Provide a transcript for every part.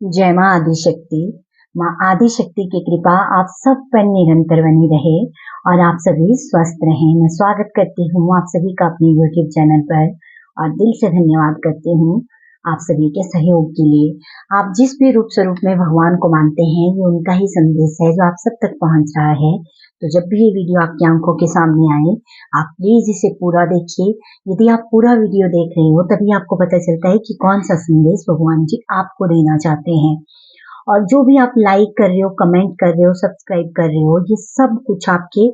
जय माँ आदिशक्ति। माँ आदिशक्ति की कृपा आप सब पर निरंतर बनी रहे और आप सभी स्वस्थ रहें। मैं स्वागत करती हूँ आप सभी का अपने YouTube चैनल पर और दिल से धन्यवाद करती हूँ आप सभी के सहयोग के लिए। आप जिस भी रूप स्वरूप में भगवान को मानते हैं, ये उनका ही संदेश है जो आप सब तक पहुँच रहा है। तो जब भी ये वीडियो आपकी आंखों के सामने आए, आप प्लीज इसे पूरा देखिए। यदि आप पूरा वीडियो देख रहे हो तभी आपको पता चलता है कि कौन सा संदेश भगवान जी आपको देना चाहते हैं। और जो भी आप लाइक कर रहे हो, कमेंट कर रहे हो, सब्सक्राइब कर रहे हो, ये सब कुछ आपके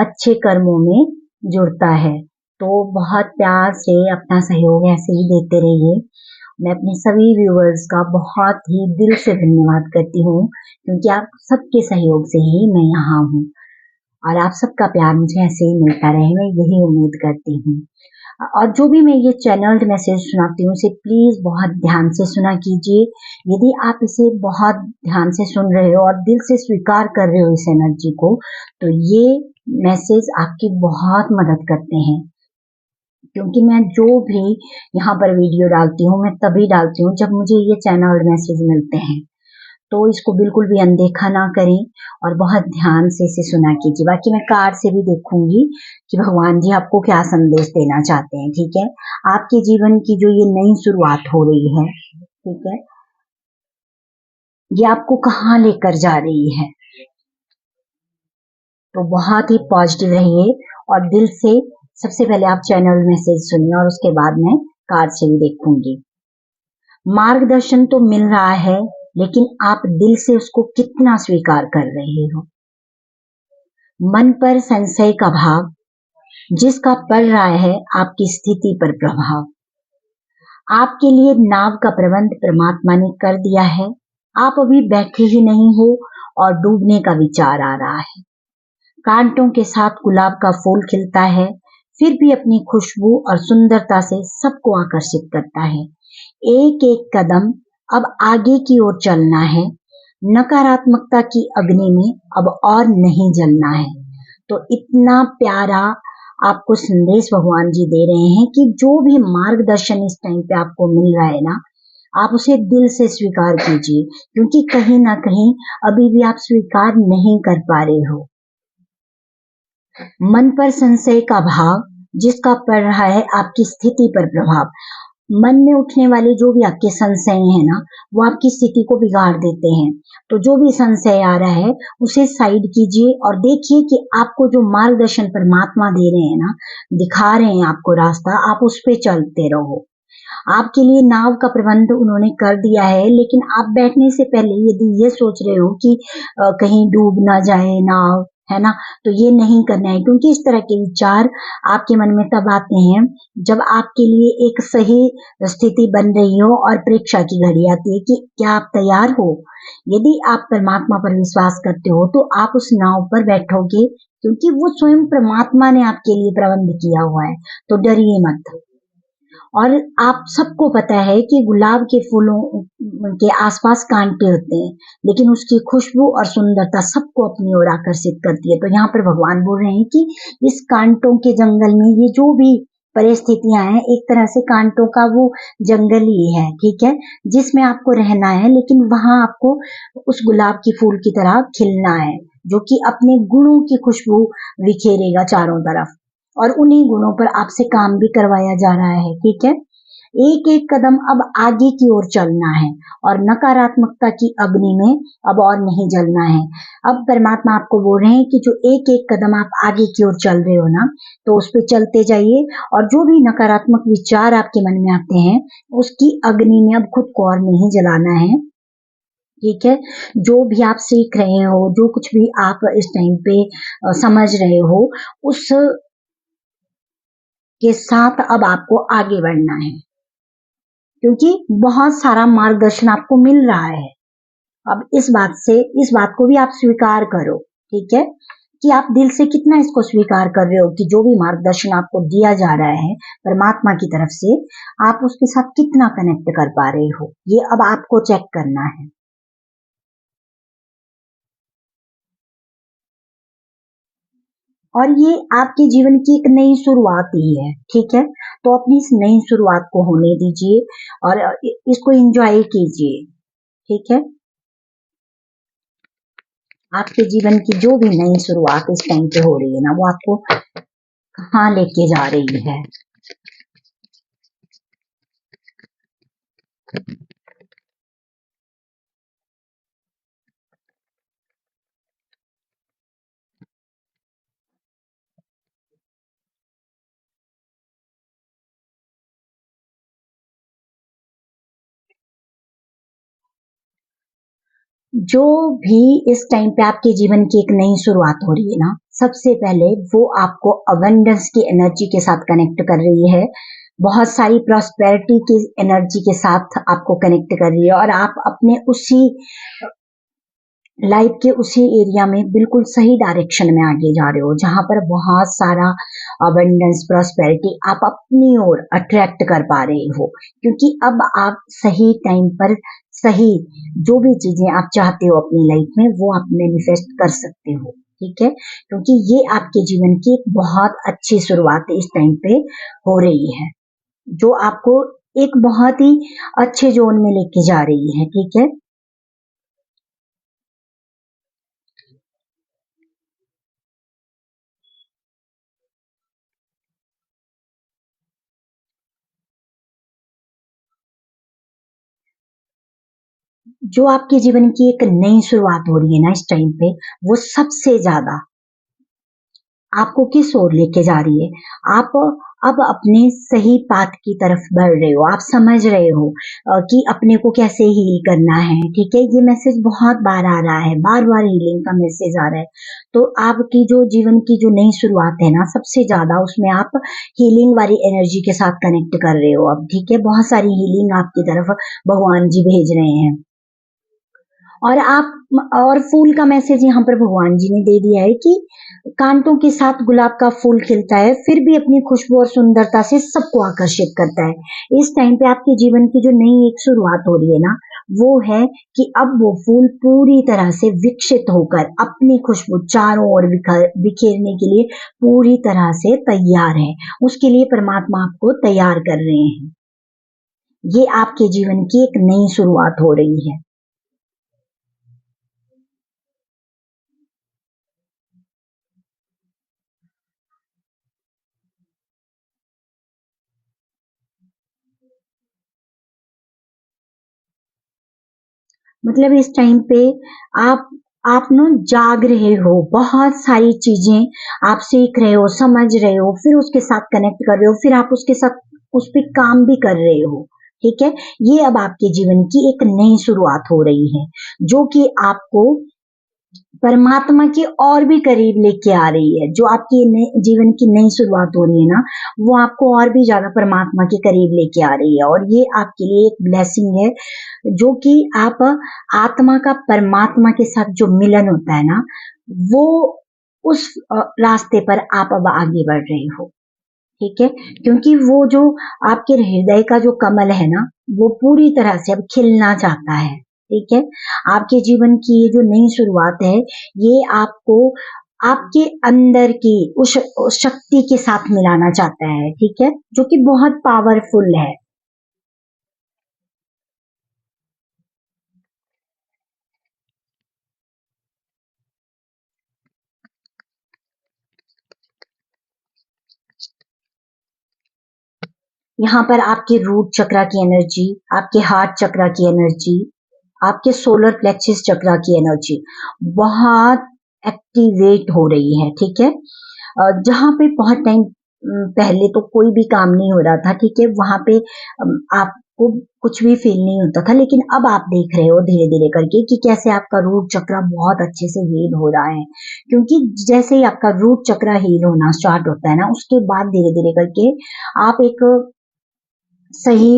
अच्छे कर्मों में जुड़ता है। तो बहुत प्यार से अपना सहयोग ऐसे ही देते रहिए। मैं अपने सभी व्यूअर्स का बहुत ही दिल से धन्यवाद करती हूँ, क्योंकि आप सबके सहयोग से ही मैं यहाँ हूँ और आप सबका प्यार मुझे ऐसे ही मिलता रहे, मैं यही उम्मीद करती हूँ। और जो भी मैं ये चैनल्ड मैसेज सुनाती हूँ, इसे प्लीज बहुत ध्यान से सुना कीजिए। यदि आप इसे बहुत ध्यान से सुन रहे हो और दिल से स्वीकार कर रहे हो इस एनर्जी को, तो ये मैसेज आपकी बहुत मदद करते हैं। क्योंकि मैं जो भी यहाँ पर वीडियो डालती हूँ, मैं तभी डालती हूँ जब मुझे ये चैनल्ड मैसेज मिलते हैं। तो इसको बिल्कुल भी अनदेखा ना करें और बहुत ध्यान से इसे सुना कीजिए। बाकी मैं कार्ड से भी देखूंगी कि भगवान जी आपको क्या संदेश देना चाहते हैं। ठीक है, आपके जीवन की जो ये नई शुरुआत हो रही है, ठीक है, ये आपको कहाँ लेकर जा रही है। तो बहुत ही पॉजिटिव रहिए और दिल से सबसे पहले आप चैनल मैसेज सुनिए और उसके बाद मैं कार्ड से भी देखूंगी। मार्गदर्शन तो मिल रहा है, लेकिन आप दिल से उसको कितना स्वीकार कर रहे हो। मन पर संशय का भाव जिसका पड़ रहा है आपकी स्थिति पर प्रभाव। आपके लिए नाव का प्रबंध परमात्मा ने कर दिया है। आप अभी बैठे ही नहीं हो और डूबने का विचार आ रहा है। कांटों के साथ गुलाब का फूल खिलता है, फिर भी अपनी खुशबू और सुंदरता से सबको आकर्षित करता है। एक एक कदम अब आगे की ओर चलना है। नकारात्मकता की अग्नि में अब और नहीं जलना है। तो इतना प्यारा आपको संदेश भगवान जी दे रहे हैं कि जो भी मार्गदर्शन इस टाइम पे आपको मिल रहा है ना, आप उसे दिल से स्वीकार कीजिए, क्योंकि कहीं ना कहीं अभी भी आप स्वीकार नहीं कर पा रहे हो। मन पर संशय का भाव जिसका पड़ रहा है आपकी स्थिति पर प्रभाव। मन में उठने वाले जो भी आपके संशय हैं ना, वो आपकी स्थिति को बिगाड़ देते हैं। तो जो भी संशय आ रहा है उसे साइड कीजिए और देखिए कि आपको जो मार्गदर्शन परमात्मा दे रहे हैं ना, दिखा रहे हैं आपको रास्ता, आप उस पे चलते रहो। आपके लिए नाव का प्रबंध उन्होंने कर दिया है, लेकिन आप बैठने से पहले यदि ये सोच रहे हो कि कहीं डूब ना जाए नाव, है ना, तो ये नहीं करना है। क्योंकि इस तरह के विचार आपके मन में तब आते हैं जब आपके लिए एक सही स्थिति बन रही हो और परीक्षा की घड़ी आती है कि क्या आप तैयार हो। यदि आप परमात्मा पर विश्वास करते हो तो आप उस नाव पर बैठोगे, क्योंकि वो स्वयं परमात्मा ने आपके लिए प्रबंध किया हुआ है। तो डरिए मत। और आप सबको पता है कि गुलाब के फूलों के आसपास कांटे होते हैं, लेकिन उसकी खुशबू और सुंदरता सबको अपनी ओर आकर्षित करती है। तो यहाँ पर भगवान बोल रहे हैं कि इस कांटों के जंगल में ये जो भी परिस्थितियां हैं, एक तरह से कांटों का वो जंगल ही है, ठीक है, जिसमें आपको रहना है। लेकिन वहां आपको उस गुलाब की फूल की तरह खिलना है, जो कि अपने गुणों की खुशबू बिखेरेगा चारों तरफ। और उन्हीं गुणों पर आपसे काम भी करवाया जा रहा है, ठीक है। एक एक कदम अब आगे की ओर चलना है और नकारात्मकता की अग्नि में अब और नहीं जलना है। अब परमात्मा आपको बोल रहे हैं कि जो एक एक कदम आप आगे की ओर चल रहे हो ना, तो उस पे चलते जाइए और जो भी नकारात्मक विचार आपके मन में आते हैं, उसकी अग्नि में अब खुद को और नहीं जलाना है, ठीक है। जो भी आप सीख रहे हो, जो कुछ भी आप इस टाइम पे समझ रहे हो, उस के साथ अब आपको आगे बढ़ना है, क्योंकि बहुत सारा मार्गदर्शन आपको मिल रहा है। अब इस बात को भी आप स्वीकार करो, ठीक है, कि आप दिल से कितना इसको स्वीकार कर रहे हो कि जो भी मार्गदर्शन आपको दिया जा रहा है परमात्मा की तरफ से, आप उसके साथ कितना कनेक्ट कर पा रहे हो। ये अब आपको चेक करना है। और ये आपके जीवन की एक नई शुरुआत ही है, ठीक है। तो अपनी इस नई शुरुआत को होने दीजिए और इसको एंजॉय कीजिए, ठीक है। आपके जीवन की जो भी नई शुरुआत इस टाइम पे हो रही है ना, वो आपको कहाँ लेके जा रही है। जो भी इस टाइम पे आपके जीवन की एक नई शुरुआत हो रही है ना, सबसे पहले वो आपको अबंडेंस की एनर्जी के साथ कनेक्ट कर रही है। बहुत सारी प्रॉस्पेरिटी की एनर्जी के साथ आपको कनेक्ट कर रही है, और आप अपने उसी लाइफ के उसी एरिया में बिल्कुल सही डायरेक्शन में आगे जा रहे हो, जहां पर बहुत सारा अबंडेंस प्रॉस्पेरिटी आप अपनी ओर अट्रैक्ट कर पा रहे हो, क्योंकि अब आप सही टाइम पर सही जो भी चीजें आप चाहते हो अपनी लाइफ में, वो आप मैनिफेस्ट कर सकते हो। ठीक है, क्योंकि ये आपके जीवन की एक बहुत अच्छी शुरुआत इस टाइम पे हो रही है, जो आपको एक बहुत ही अच्छे जोन में लेके जा रही है। ठीक है, जो आपके जीवन की एक नई शुरुआत हो रही है ना इस टाइम पे, वो सबसे ज्यादा आपको किस ओर लेके जा रही है। आप अब अपने सही पाथ की तरफ बढ़ रहे हो, आप समझ रहे हो कि अपने को कैसे हील करना है। ठीक है, ये मैसेज बहुत बार आ रहा है, बार बार हीलिंग का मैसेज आ रहा है। तो आपकी जो जीवन की जो नई शुरुआत है ना, सबसे ज्यादा उसमें आप हीलिंग वाली एनर्जी के साथ कनेक्ट कर रहे हो अब। ठीक है, बहुत सारी हीलिंग आपकी तरफ भगवान जी भेज रहे हैं। और आप और फूल का मैसेज यहाँ पर भगवान जी ने दे दिया है कि कांटों के साथ गुलाब का फूल खिलता है, फिर भी अपनी खुशबू और सुंदरता से सबको आकर्षित करता है। इस टाइम पे आपके जीवन की जो नई एक शुरुआत हो रही है ना, वो है कि अब वो फूल पूरी तरह से विकसित होकर अपनी खुशबू चारों ओर बिखेरने के लिए पूरी तरह से तैयार है। उसके लिए परमात्मा आपको तैयार कर रहे हैं। ये आपके जीवन की एक नई शुरुआत हो रही है। मतलब इस टाइम पे आप आप ना जाग रहे हो, बहुत सारी चीजें आप सीख रहे हो, समझ रहे हो, फिर उसके साथ कनेक्ट कर रहे हो, फिर आप उसके साथ उस पर काम भी कर रहे हो। ठीक है, ये अब आपके जीवन की एक नई शुरुआत हो रही है, जो कि आपको परमात्मा के और भी करीब लेके आ रही है। जो आपकी जीवन की नई शुरुआत हो रही है ना, वो आपको और भी ज्यादा परमात्मा के करीब लेके आ रही है, और ये आपके लिए एक ब्लेसिंग है, जो कि आप आत्मा का परमात्मा के साथ जो मिलन होता है ना, वो उस रास्ते पर आप अब आगे बढ़ रहे हो। ठीक है, क्योंकि वो जो आपके हृदय का जो कमल है ना, वो पूरी तरह से अब खिलना चाहता है। ठीक है, आपके जीवन की ये जो नई शुरुआत है, ये आपको आपके अंदर की उस शक्ति के साथ मिलाना चाहता है। ठीक है, जो कि बहुत पावरफुल है। यहाँ पर आपके रूट चक्रा की एनर्जी, आपके हार्ट चक्रा की एनर्जी, आपके सोलर प्लेक्सिस चक्रा की एनर्जी बहुत एक्टिवेट हो रही है। ठीक है, जहाँ पे बहुत टाइम पहले तो कोई भी काम नहीं हो रहा था। ठीक है, वहां पे आपको कुछ भी फील नहीं होता था, लेकिन अब आप देख रहे हो धीरे धीरे करके कि कैसे आपका रूट चक्र बहुत अच्छे से हील हो रहा है। क्योंकि जैसे ही आपका रूट चक्र हील होना स्टार्ट होता है ना, उसके बाद धीरे धीरे करके आप एक सही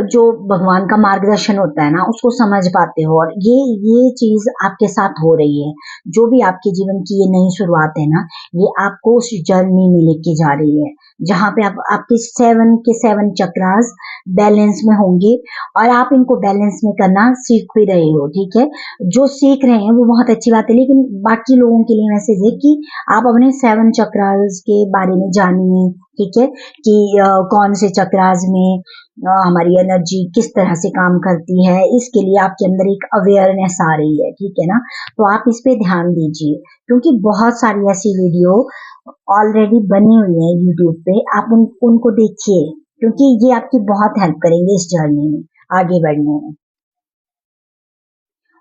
जो भगवान का मार्गदर्शन होता है ना, उसको समझ पाते हो, और ये चीज आपके साथ हो रही है। जो भी आपके जीवन की ये नई शुरुआत है ना, ये आपको उस जर्नी में लेके जा रही है, जहाँ पे आप आपके 7 के 7 चक्रास बैलेंस में होंगे, और आप इनको बैलेंस में करना सीख भी रहे हो। ठीक है, जो सीख रहे हैं वो बहुत अच्छी बात है, लेकिन बाकी लोगों के लिए मैसेज है कि आप अपने 7 चक्रास के बारे में जानिए। ठीक है, कि कौन से चक्रास में हमारी एनर्जी किस तरह से काम करती है, इसके लिए आपके अंदर एक अवेयरनेस आ रही है, ठीक है ना। तो आप इस पे ध्यान दीजिए, क्योंकि बहुत सारी ऐसी वीडियो ऑलरेडी बनी हुई है यूट्यूब पे, आप उनको देखिए, क्योंकि ये आपकी बहुत हेल्प करेंगे इस जर्नी में आगे बढ़ने में।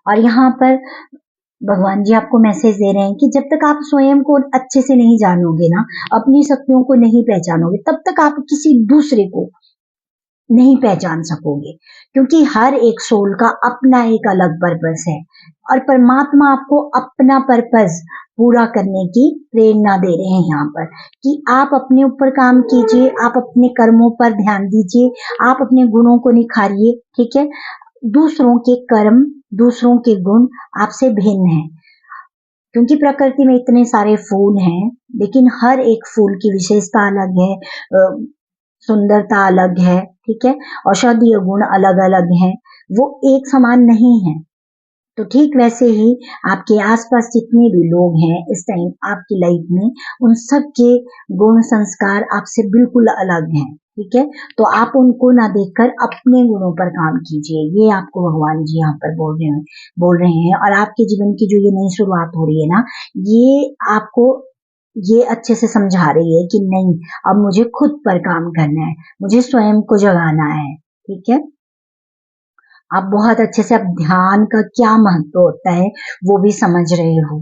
और यहाँ पर भगवान जी आपको मैसेज दे रहे हैं कि जब तक आप स्वयं को अच्छे से नहीं जानोगे ना, अपनी शक्तियों को नहीं पहचानोगे, तब तक आप किसी दूसरे को नहीं पहचान सकोगे, क्योंकि हर एक सोल का अपना एक अलग पर्पस है, और परमात्मा आपको अपना पर्पस पूरा करने की प्रेरणा दे रहे हैं यहाँ पर, कि आप अपने ऊपर काम कीजिए, आप अपने कर्मों पर ध्यान दीजिए, आप अपने गुणों को निखारिए, ठीक है। दूसरों के कर्म, दूसरों के गुण आपसे भिन्न हैं, क्योंकि प्रकृति में इतने सारे फूल हैं, लेकिन हर एक फूल की विशेषता अलग है, सुंदरता अलग है, ठीक है। औषधीय गुण अलग अलग हैं, वो एक समान नहीं है। तो ठीक वैसे ही आपके आसपास जितने भी लोग हैं इस टाइम आपकी लाइफ में, उन सब के गुण संस्कार आपसे बिल्कुल अलग हैं, ठीक है। तो आप उनको ना देखकर अपने गुणों पर काम कीजिए, ये आपको भगवान जी यहाँ पर बोल रहे हैं। और आपके जीवन की जो ये नई शुरुआत हो रही है ना, ये आपको ये अच्छे से समझा रही है कि नहीं, अब मुझे खुद पर काम करना है, मुझे स्वयं को जगाना है, ठीक है। आप बहुत अच्छे से, अब ध्यान का क्या महत्व होता है वो भी समझ रहे हो।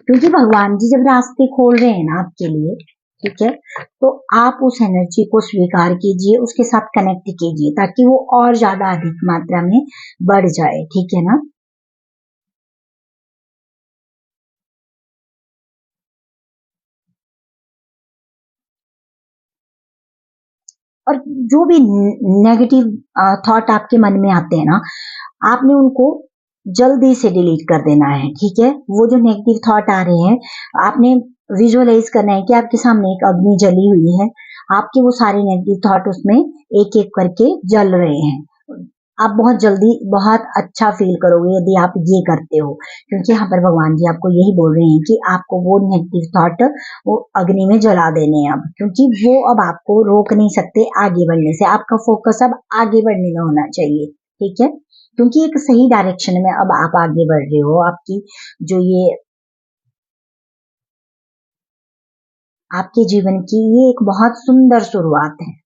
क्योंकि भगवान जी जब रास्ते खोल रहे हैं ना आपके लिए, ठीक है, तो आप उस एनर्जी को स्वीकार कीजिए, उसके साथ कनेक्ट कीजिए, ताकि वो और ज्यादा अधिक मात्रा में बढ़ जाए, ठीक है ना। और जो भी नेगेटिव थॉट आपके मन में आते हैं ना, आपने उनको जल्दी से डिलीट कर देना है, ठीक है। वो जो नेगेटिव थॉट आ रहे हैं, आपने विजुअलाइज करना है कि आपके सामने एक अग्नि जली हुई है, आपके वो सारे नेगेटिव थॉट उसमें एक एक करके जल रहे हैं। आप बहुत जल्दी बहुत अच्छा फील करोगे यदि आप ये करते हो, क्योंकि यहाँ पर भगवान जी आपको यही बोल रहे हैं कि आपको वो नेगेटिव थॉट वो अग्नि में जला देने हैं अब, क्योंकि वो अब आपको रोक नहीं सकते आगे बढ़ने से। आपका फोकस अब आगे बढ़ने में होना चाहिए, ठीक है, क्योंकि एक सही डायरेक्शन में अब आप आगे बढ़ रहे हो। आपकी जो ये आपके जीवन की ये एक बहुत सुंदर शुरुआत है।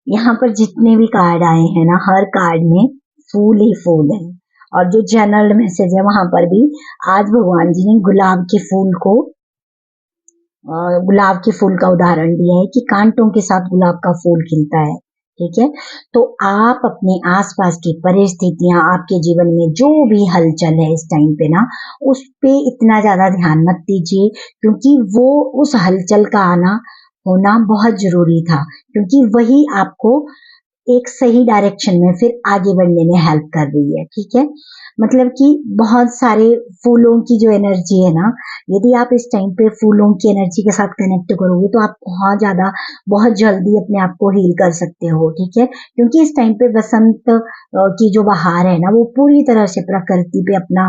यहाँ पर जितने भी कार्ड आए हैं ना, हर कार्ड में फूल ही फूल है। और जो जनरल मैसेज है वहां पर भी आज भगवान जी ने गुलाब के फूल को गुलाब के फूल का उदाहरण दिया है कि कांटों के साथ गुलाब का फूल खिलता है, ठीक है। तो आप अपने आसपास की परिस्थितियां, आपके जीवन में जो भी हलचल है इस टाइम पे ना, उस पे इतना ज्यादा ध्यान मत दीजिए, क्योंकि वो उस हलचल का आना होना बहुत जरूरी था, क्योंकि वही आपको एक सही डायरेक्शन में फिर आगे बढ़ने में हेल्प कर रही है, ठीक है। मतलब कि बहुत सारे फूलों की जो एनर्जी है ना, यदि आप इस टाइम पे फूलों की एनर्जी के साथ कनेक्ट करोगे तो आप बहुत ज्यादा बहुत जल्दी अपने आप को हील कर सकते हो, ठीक है। क्योंकि इस टाइम पे बसंत की जो बहार है ना, वो पूरी तरह से प्रकृति पे अपना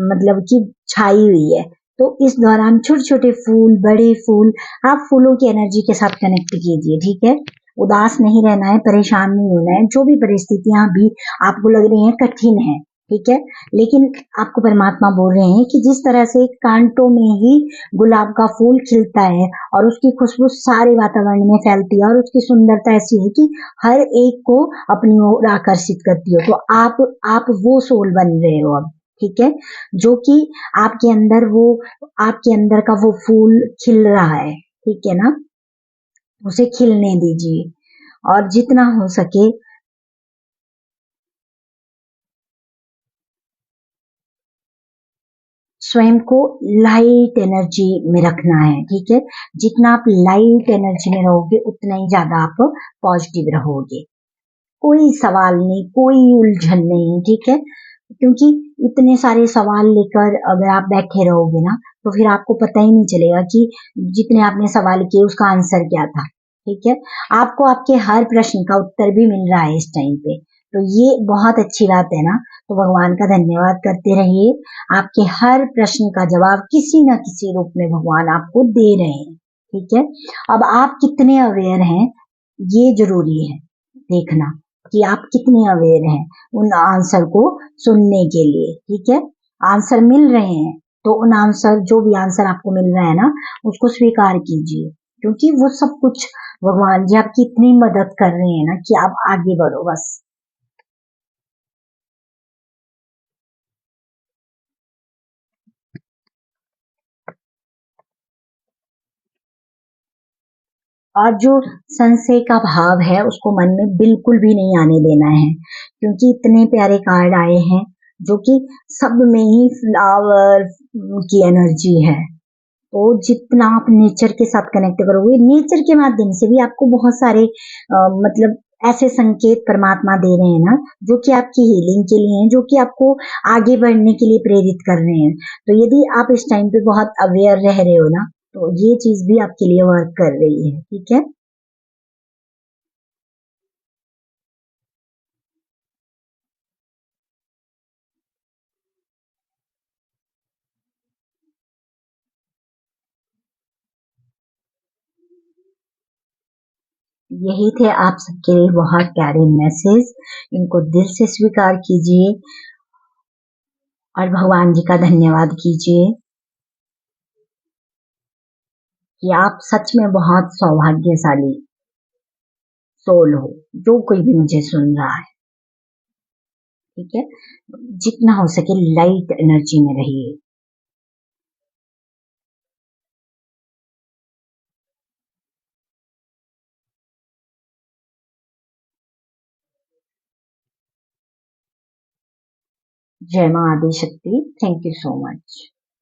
मतलब कि छाई हुई है। तो इस दौरान छोटे छोटे फूल, बड़े फूल, आप फूलों की एनर्जी के साथ कनेक्ट कीजिए, ठीक है। उदास नहीं रहना है, परेशान नहीं होना है, जो भी परिस्थितियां भी आपको लग रही हैं कठिन है, ठीक है, लेकिन आपको परमात्मा बोल रहे हैं कि जिस तरह से कांटों में ही गुलाब का फूल खिलता है और उसकी खुशबू सारे वातावरण में फैलती है, और उसकी सुंदरता ऐसी है कि हर एक को अपनी ओर आकर्षित करती हो, तो आप वो सोल बन रहे हो अब, ठीक है, जो कि आपके अंदर वो आपके अंदर का वो फूल खिल रहा है, ठीक है ना। उसे खिलने दीजिए, और जितना हो सके स्वयं को लाइट एनर्जी में रखना है, ठीक है। जितना आप लाइट एनर्जी में रहोगे उतना ही ज्यादा आप पॉजिटिव रहोगे। कोई सवाल नहीं, कोई उलझन नहीं, ठीक है। क्योंकि इतने सारे सवाल लेकर अगर आप बैठे रहोगे ना तो फिर आपको पता ही नहीं चलेगा कि जितने आपने सवाल किए उसका आंसर क्या था, ठीक है। आपको आपके हर प्रश्न का उत्तर भी मिल रहा है इस टाइम पे, तो ये बहुत अच्छी बात है ना। तो भगवान का धन्यवाद करते रहिए। आपके हर प्रश्न का जवाब किसी न किसी रूप में भगवान आपको दे रहे हैं, ठीक है। अब आप कितने अवेयर हैं ये जरूरी है देखना, कि आप कितने अवेयर हैं उन आंसर को सुनने के लिए, ठीक है। आंसर मिल रहे हैं तो उन आंसर, जो भी आंसर आपको मिल रहा है ना, उसको स्वीकार कीजिए, क्योंकि वो सब कुछ भगवान जी आपकी इतनी मदद कर रहे हैं ना कि आप आगे बढ़ो बस। और जो संशय का भाव है उसको मन में बिल्कुल भी नहीं आने देना है, क्योंकि इतने प्यारे कार्ड आए हैं जो कि सब में ही फ्लावर की एनर्जी है। तो जितना आप नेचर के साथ कनेक्ट करोगे, नेचर के माध्यम से भी आपको बहुत सारे मतलब ऐसे संकेत परमात्मा दे रहे हैं ना, जो कि आपकी हीलिंग के लिए हैं, जो कि आपको आगे बढ़ने के लिए प्रेरित कर रहे हैं। तो यदि आप इस टाइम पे बहुत अवेयर रह रहे हो ना, तो ये चीज भी आपके लिए वर्क कर रही है, ठीक है। यही थे आप सबके लिए बहुत प्यारे मैसेज। इनको दिल से स्वीकार कीजिए और भगवान जी का धन्यवाद कीजिए कि आप सच में बहुत सौभाग्यशाली सोल हो, जो कोई भी मुझे सुन रहा है, ठीक है। जितना हो सके लाइट एनर्जी में रहिए। जय मां आदि शक्ति। Thank you so much.